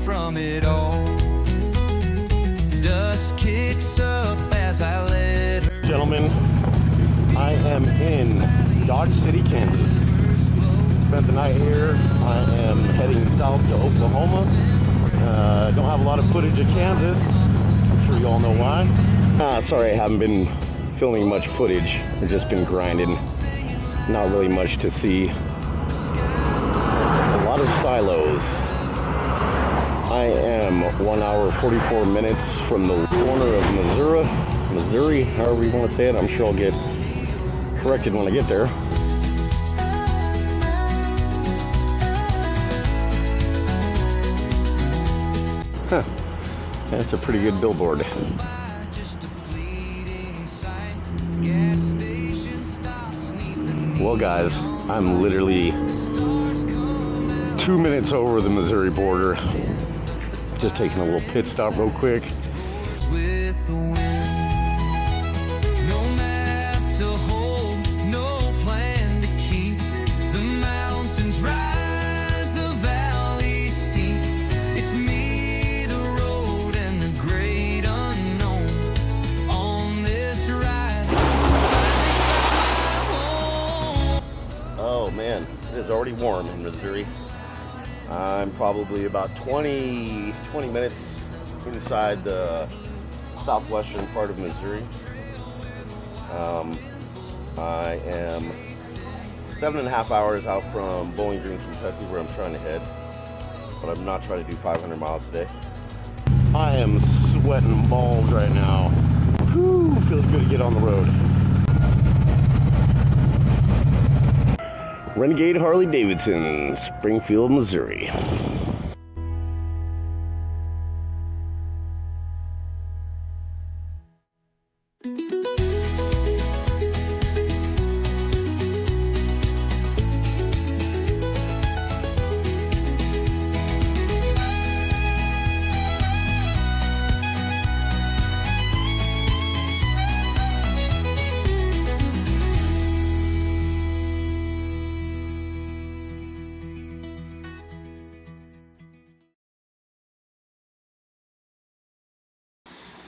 from it all. Dust kicks up as I let her. Gentlemen, I am in Dodge City, Kansas. Spent the night here. I am heading south to Oklahoma. Don't have a lot of footage of Kansas. I'm sure you all know why. Sorry I haven't been filming much footage. I've just been grinding. Not really much to see. A lot of silos. I am 1 hour 44 minutes from the corner of Missouri, however you want to say it. I'm sure I'll get corrected when I get there. Huh. That's a pretty good billboard. Well guys, I'm literally 2 minutes over the Missouri border. Just taking a little pit stop real quick. Oh man, it is already warm in Missouri. I'm probably about 20 minutes inside the southwestern part of Missouri. I am 7.5 hours out from Bowling Green, Kentucky, where I'm trying to head, but I'm not trying to do 500 miles a day. I am sweating balls right now. Whew, feels good to get on the road. Renegade Harley Davidson, Springfield, Missouri.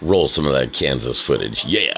Roll some of that Kansas footage, yeah.